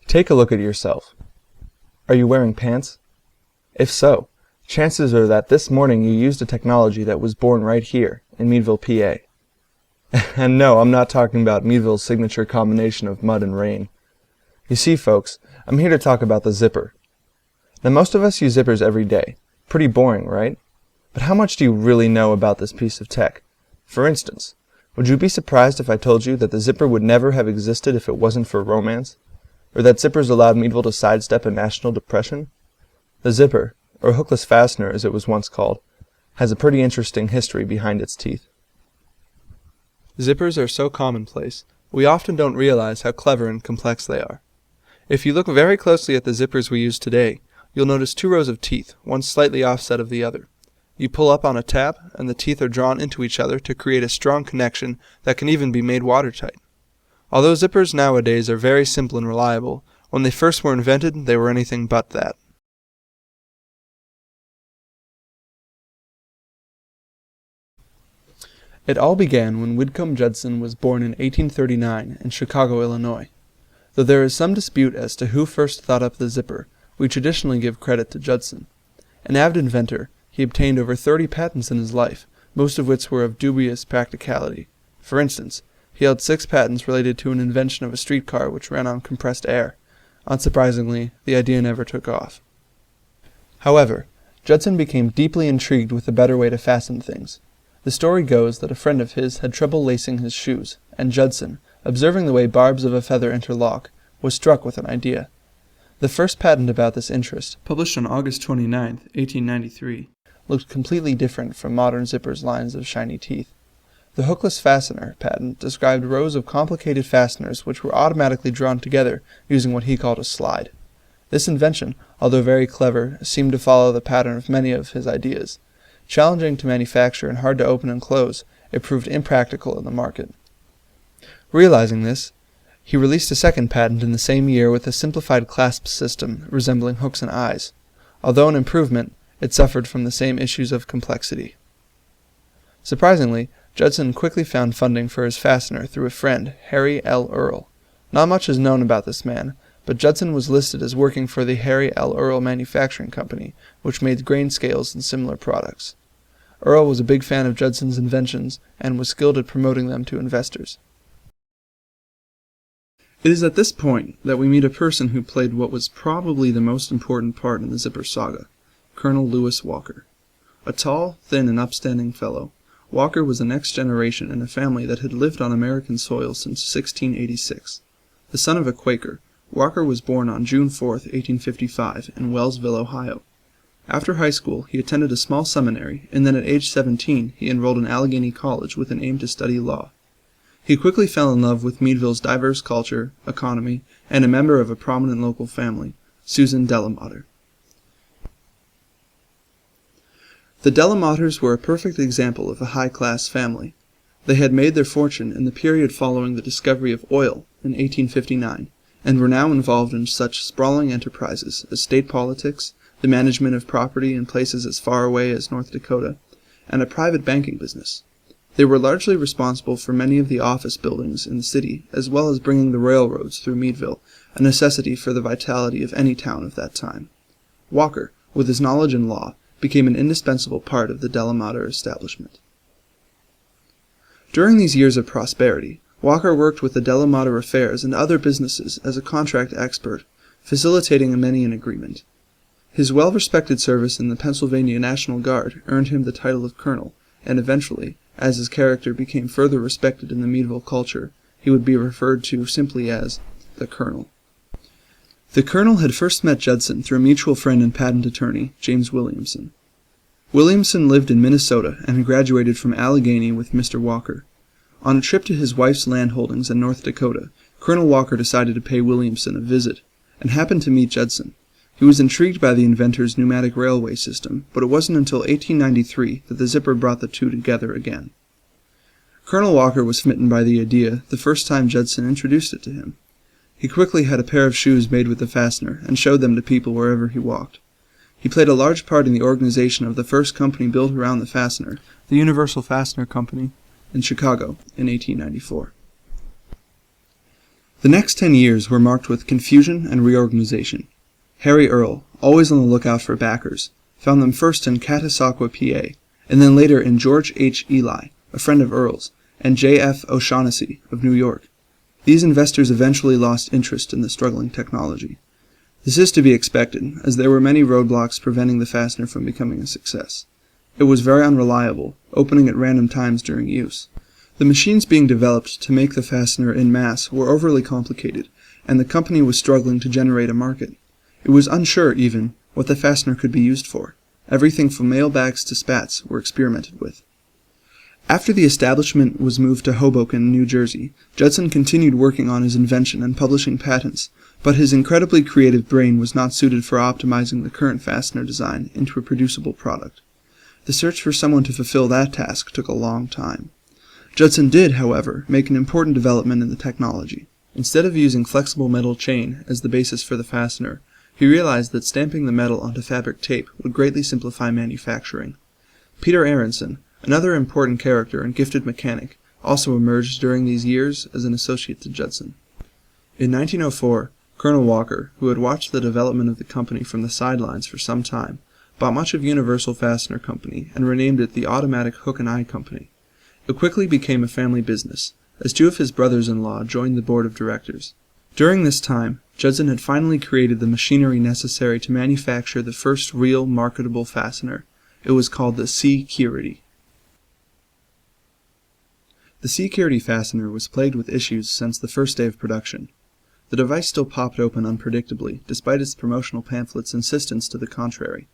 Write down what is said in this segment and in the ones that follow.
Take a look at yourself. Are you wearing pants? If so, chances are that this morning you used a technology that was born right here in Meadville, PA. And no, I'm not talking about Meadville's signature combination of mud and rain. You see, folks, I'm here to talk about the zipper. Now, most of us use zippers every day. Pretty boring, right? But how much do you really know about this piece of tech? For instance, would you be surprised if I told you that the zipper would never have existed if it wasn't for romance? Or that zippers allowed Meadville to sidestep a national depression? The zipper, or hookless fastener as it was once called, has a pretty interesting history behind its teeth. Zippers are so commonplace, we often don't realize how clever and complex they are. If you look very closely at the zippers we use today, you'll notice two rows of teeth, one slightly offset of the other. You pull up on a tab, and the teeth are drawn into each other to create a strong connection that can even be made watertight. Although zippers nowadays are very simple and reliable, when they first were invented, they were anything but that. It all began when Whitcomb Judson was born in 1839 in Chicago, Illinois. Though there is some dispute as to who first thought up the zipper, we traditionally give credit to Judson. An avid inventor, he obtained over 30 patents in his life, most of which were of dubious practicality. For instance, he held 6 patents related to an invention of a streetcar which ran on compressed air. Unsurprisingly, the idea never took off. However, Judson became deeply intrigued with a better way to fasten things. The story goes that a friend of his had trouble lacing his shoes, and Judson, observing the way barbs of a feather interlock, was struck with an idea. The first patent about this interest, published on August 29, 1893, looked completely different from modern zippers' lines of shiny teeth. The hookless fastener patent described rows of complicated fasteners which were automatically drawn together using what he called a slide. This invention, although very clever, seemed to follow the pattern of many of his ideas. Challenging to manufacture and hard to open and close, it proved impractical in the market. Realizing this, he released a second patent in the same year with a simplified clasp system resembling hooks and eyes. Although an improvement, it suffered from the same issues of complexity. Surprisingly, Judson quickly found funding for his fastener through a friend, Harry L. Earl. Not much is known about this man, but Judson was listed as working for the Harry L. Earl Manufacturing Company, which made grain scales and similar products. Earl was a big fan of Judson's inventions and was skilled at promoting them to investors. It is at this point that we meet a person who played what was probably the most important part in the zipper saga, Colonel Lewis Walker. A tall, thin, and upstanding fellow, Walker was the next generation in a family that had lived on American soil since 1686. The son of a Quaker, Walker was born on June 4, 1855, in Wellsville, Ohio. After high school, he attended a small seminary, and then at age 17 he enrolled in Allegheny College with an aim to study law. He quickly fell in love with Meadville's diverse culture, economy, and a member of a prominent local family, Susan Delamater. The Delamaters were a perfect example of a high-class family. They had made their fortune in the period following the discovery of oil in 1859, and were now involved in such sprawling enterprises as state politics, the management of property in places as far away as North Dakota, and a private banking business. They were largely responsible for many of the office buildings in the city, as well as bringing the railroads through Meadville, a necessity for the vitality of any town of that time. Walker, with his knowledge in law, became an indispensable part of the Delamater establishment. During these years of prosperity, Walker worked with the Delamater Affairs and other businesses as a contract expert, facilitating many an agreement. His well-respected service in the Pennsylvania National Guard earned him the title of colonel, and eventually, as his character became further respected in the Meadville culture, he would be referred to simply as the Colonel. The Colonel had first met Judson through a mutual friend and patent attorney, James Williamson. Williamson lived in Minnesota and had graduated from Allegheny with Mr. Walker. On a trip to his wife's land holdings in North Dakota, Colonel Walker decided to pay Williamson a visit, and happened to meet Judson. He was intrigued by the inventor's pneumatic railway system, but it wasn't until 1893 that the zipper brought the two together again. Colonel Walker was smitten by the idea the first time Judson introduced it to him. He quickly had a pair of shoes made with the fastener and showed them to people wherever he walked. He played a large part in the organization of the first company built around the fastener, the Universal Fastener Company, in Chicago in 1894. The next 10 years were marked with confusion and reorganization. Harry Earl, always on the lookout for backers, found them first in Catasauqua, PA, and then later in George H. Ely, a friend of Earl's, and J. F. O'Shaughnessy of New York. These investors eventually lost interest in the struggling technology. This is to be expected, as there were many roadblocks preventing the fastener from becoming a success. It was very unreliable, opening at random times during use. The machines being developed to make the fastener en masse were overly complicated, and the company was struggling to generate a market. It was unsure, even, what the fastener could be used for. Everything from mailbags to spats were experimented with. After the establishment was moved to Hoboken, New Jersey, Judson continued working on his invention and publishing patents, but his incredibly creative brain was not suited for optimizing the current fastener design into a producible product. The search for someone to fulfill that task took a long time. Judson did, however, make an important development in the technology. Instead of using flexible metal chain as the basis for the fastener, he realized that stamping the metal onto fabric tape would greatly simplify manufacturing. Peter Aronson, another important character and gifted mechanic, also emerged during these years as an associate to Judson. In 1904, Colonel Walker, who had watched the development of the company from the sidelines for some time, bought much of Universal Fastener Company and renamed it the Automatic Hook and Eye Company. It quickly became a family business, as two of his brothers-in-law joined the board of directors. During this time, Judson had finally created the machinery necessary to manufacture the first real marketable fastener. It was called the Security. The Security fastener was plagued with issues since the first day of production. The device still popped open unpredictably, despite its promotional pamphlets' insistence to the contrary.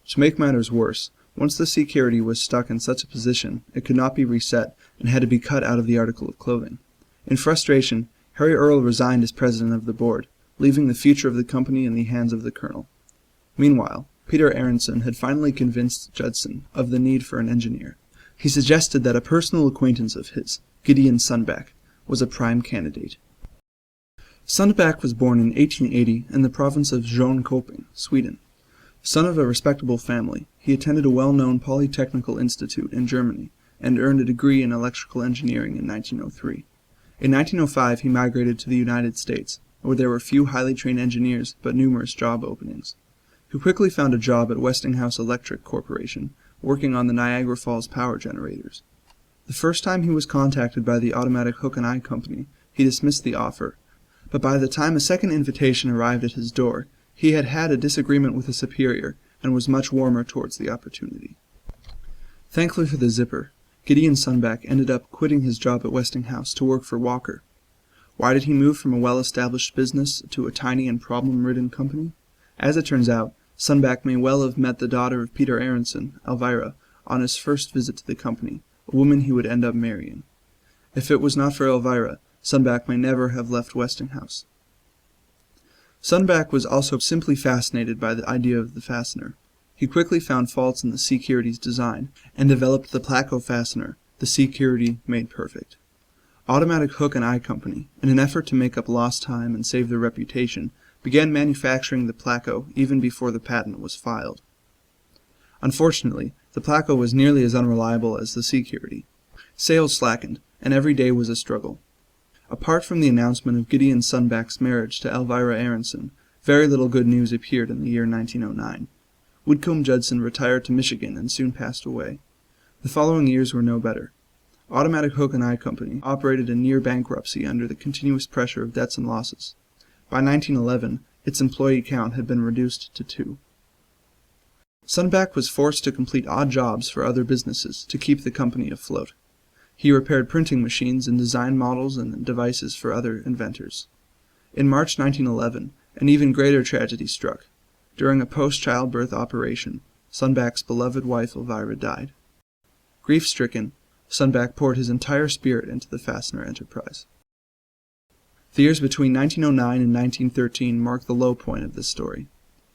To make matters worse, once the Security was stuck in such a position, it could not be reset and had to be cut out of the article of clothing. In frustration, Harry Earl resigned as president of the board, leaving the future of the company in the hands of the colonel. Meanwhile, Peter Aronson had finally convinced Judson of the need for an engineer. He suggested that a personal acquaintance of his, Gideon Sundback, was a prime candidate. Sundback was born in 1880 in the province of Jönköping, Sweden. Son of a respectable family, he attended a well-known polytechnical institute in Germany and earned a degree in electrical engineering in 1903. In 1905 he migrated to the United States, where there were few highly trained engineers but numerous job openings. He quickly found a job at Westinghouse Electric Corporation, working on the Niagara Falls power generators. The first time he was contacted by the Automatic Hook and Eye Company, he dismissed the offer, but by the time a second invitation arrived at his door, he had had a disagreement with a superior and was much warmer towards the opportunity. Thankfully for the zipper, Gideon Sundback ended up quitting his job at Westinghouse to work for Walker. Why did he move from a well-established business to a tiny and problem-ridden company? As it turns out, Sundback may well have met the daughter of Peter Aronson, Elvira, on his first visit to the company, a woman he would end up marrying. If it was not for Elvira, Sundback may never have left Westinghouse. Sundback was also simply fascinated by the idea of the fastener. He quickly found faults in the Security's design and developed the Placo fastener, the Security made perfect. Automatic Hook and Eye Company, in an effort to make up lost time and save their reputation, began manufacturing the Placo even before the patent was filed. Unfortunately, the Placo was nearly as unreliable as the Security. Sales slackened, and every day was a struggle. Apart from the announcement of Gideon Sundback's marriage to Elvira Aronson, very little good news appeared in the year 1909. Whitcomb Judson retired to Michigan and soon passed away. The following years were no better. Automatic Hook and Eye Company operated in near bankruptcy under the continuous pressure of debts and losses. By 1911, its employee count had been reduced to 2. Sundback was forced to complete odd jobs for other businesses to keep the company afloat. He repaired printing machines and designed models and devices for other inventors. In March 1911, an even greater tragedy struck. During a post-childbirth operation, Sundback's beloved wife Elvira died. Grief-stricken, Sundback poured his entire spirit into the fastener enterprise. The years between 1909 and 1913 marked the low point of this story.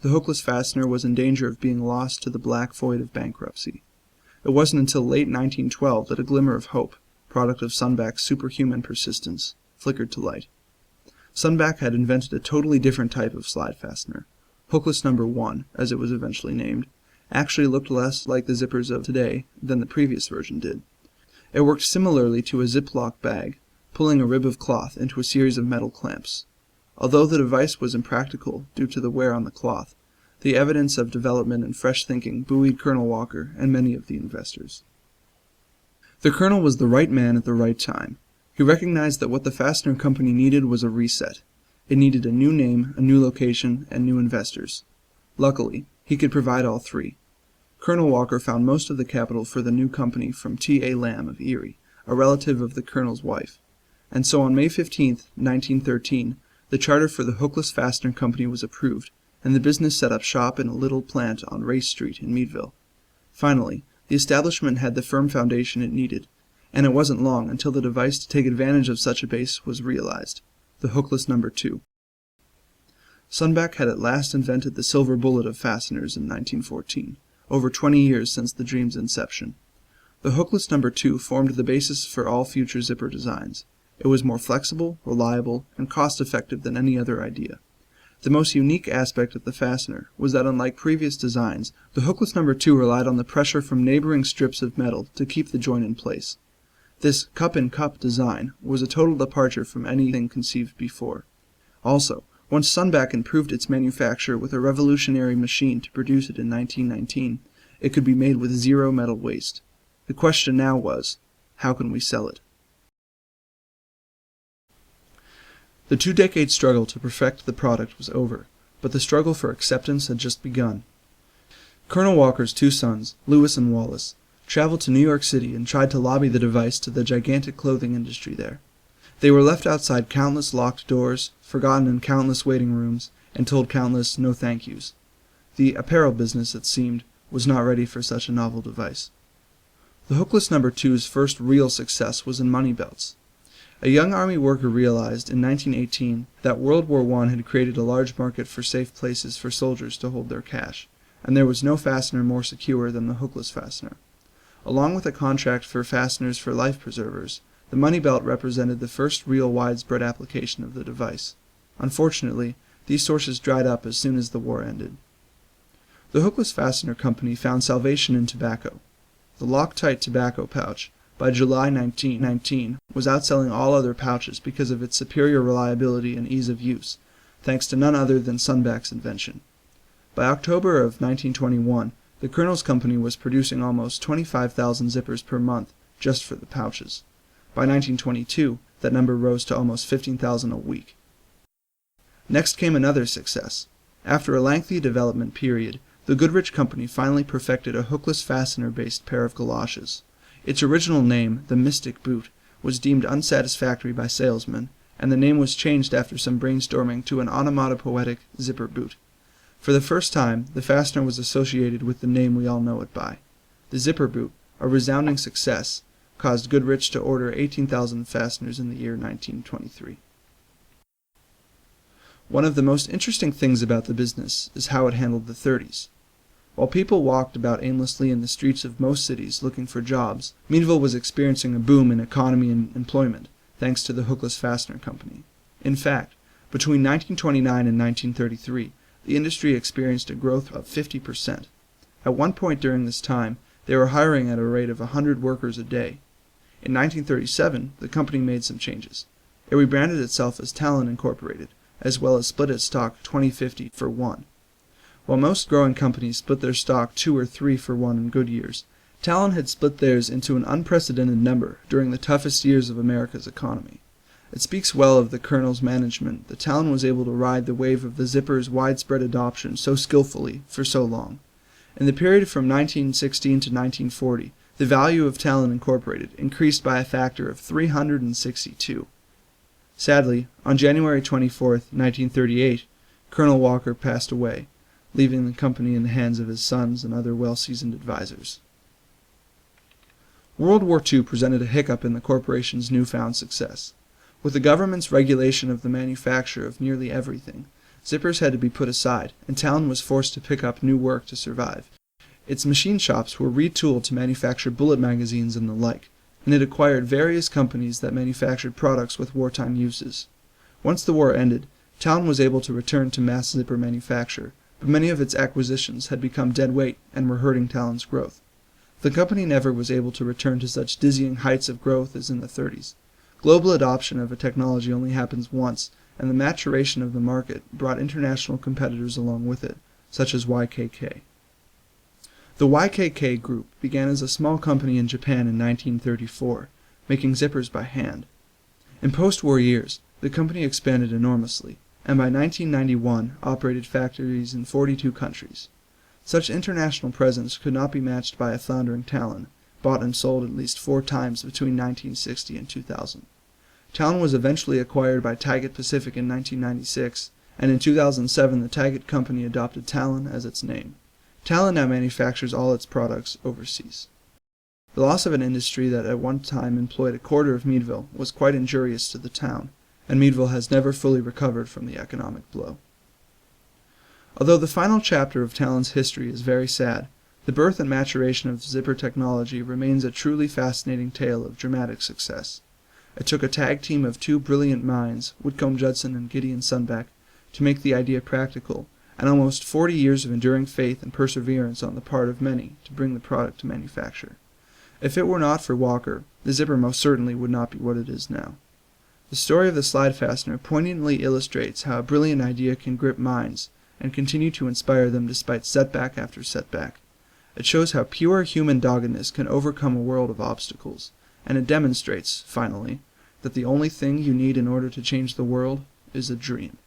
The hookless fastener was in danger of being lost to the black void of bankruptcy. It wasn't until late 1912 that a glimmer of hope, product of Sundback's superhuman persistence, flickered to light. Sundback had invented a totally different type of slide fastener. Hookless No. 1, as it was eventually named, actually looked less like the zippers of today than the previous version did. It worked similarly to a Ziploc bag, pulling a rib of cloth into a series of metal clamps. Although the device was impractical due to the wear on the cloth, the evidence of development and fresh thinking buoyed Colonel Walker and many of the investors. The Colonel was the right man at the right time. He recognized that what the Fastener Company needed was a reset. It needed a new name, a new location, and new investors. Luckily, he could provide all three. Colonel Walker found most of the capital for the new company from T. A. Lamb of Erie, a relative of the Colonel's wife. And so on May 15, 1913, the charter for the Hookless Fastener Company was approved, and the business set up shop in a little plant on Race Street in Meadville. Finally, the establishment had the firm foundation it needed, and it wasn't long until the device to take advantage of such a base was realized, the Hookless No. 2. Sundback had at last invented the silver bullet of fasteners in 1914, over 20 years since the dream's inception. The Hookless No. 2 formed the basis for all future zipper designs. It was more flexible, reliable, and cost-effective than any other idea. The most unique aspect of the fastener was that unlike previous designs, the Hookless No. 2 relied on the pressure from neighboring strips of metal to keep the joint in place. This cup-in-cup design was a total departure from anything conceived before. Also, once Sundback improved its manufacture with a revolutionary machine to produce it in 1919, it could be made with zero metal waste. The question now was, how can we sell it? The 2-decade struggle to perfect the product was over, but the struggle for acceptance had just begun. Colonel Walker's two sons, Lewis and Wallace, traveled to New York City and tried to lobby the device to the gigantic clothing industry there. They were left outside countless locked doors, forgotten in countless waiting rooms, and told countless no thank yous. The apparel business, it seemed, was not ready for such a novel device. The Hookless No. 2's first real success was in money belts. A young Army worker realized in 1918 that World War I had created a large market for safe places for soldiers to hold their cash, and there was no fastener more secure than the hookless fastener. Along with a contract for fasteners for life preservers, the money belt represented the first real widespread application of the device. Unfortunately, these sources dried up as soon as the war ended. The Hookless Fastener Company found salvation in tobacco. The Loctite tobacco pouch, by July 1919, was outselling all other pouches because of its superior reliability and ease of use, thanks to none other than Sundback's invention. By October of 1921, the Colonel's company was producing almost 25,000 zippers per month just for the pouches. By 1922, that number rose to almost 15,000 a week. Next came another success. After a lengthy development period, the Goodrich Company finally perfected a hookless fastener-based pair of galoshes. Its original name, the Mystic Boot, was deemed unsatisfactory by salesmen, and the name was changed after some brainstorming to an onomatopoetic zipper boot. For the first time, the fastener was associated with the name we all know it by. The zipper boot, a resounding success, caused Goodrich to order 18,000 fasteners in the year 1923. One of the most interesting things about the business is how it handled the 30s. While people walked about aimlessly in the streets of most cities looking for jobs, Meadville was experiencing a boom in economy and employment, thanks to the Hookless Fastener Company. In fact, between 1929 and 1933, the industry experienced a growth of 50%. At one point during this time, they were hiring at a rate of 100 workers a day. In 1937, the company made some changes. It rebranded itself as Talon Incorporated, as well as split its stock 20/50 for 1. While most growing companies split their stock 2 or 3 for 1 in good years, Talon had split theirs into an unprecedented number during the toughest years of America's economy. It speaks well of the Colonel's management that Talon was able to ride the wave of the zipper's widespread adoption so skillfully for so long. In the period from 1916 to 1940, the value of Talon Incorporated increased by a factor of 362. Sadly, on January 24, 1938, Colonel Walker passed away, leaving the company in the hands of his sons and other well-seasoned advisors. World War II presented a hiccup in the corporation's newfound success. With the government's regulation of the manufacture of nearly everything, zippers had to be put aside, and Talon was forced to pick up new work to survive. Its machine shops were retooled to manufacture bullet magazines and the like, and it acquired various companies that manufactured products with wartime uses. Once the war ended, Talon was able to return to mass zipper manufacture, but many of its acquisitions had become dead weight and were hurting Talon's growth. The company never was able to return to such dizzying heights of growth as in the 30s. Global adoption of a technology only happens once, and the maturation of the market brought international competitors along with it, such as YKK. The YKK Group began as a small company in Japan in 1934, making zippers by hand. In post-war years, the company expanded enormously, and by 1991 operated factories in 42 countries. Such international presence could not be matched by a floundering Talon, bought and sold at least 4 times between 1960 and 2000. Talon was eventually acquired by Taget Pacific in 1996, and in 2007 the Taget company adopted Talon as its name. Talon now manufactures all its products overseas. The loss of an industry that at one time employed a quarter of Meadville was quite injurious to the town, and Meadville has never fully recovered from the economic blow. Although the final chapter of Talon's history is very sad, the birth and maturation of zipper technology remains a truly fascinating tale of dramatic success. It took a tag team of 2 brilliant minds, Whitcomb Judson and Gideon Sundback, to make the idea practical, and almost 40 years of enduring faith and perseverance on the part of many to bring the product to manufacture. If it were not for Walker, the zipper most certainly would not be what it is now. The story of the slide fastener poignantly illustrates how a brilliant idea can grip minds and continue to inspire them despite setback after setback. It shows how pure human doggedness can overcome a world of obstacles, and it demonstrates, finally, that the only thing you need in order to change the world is a dream.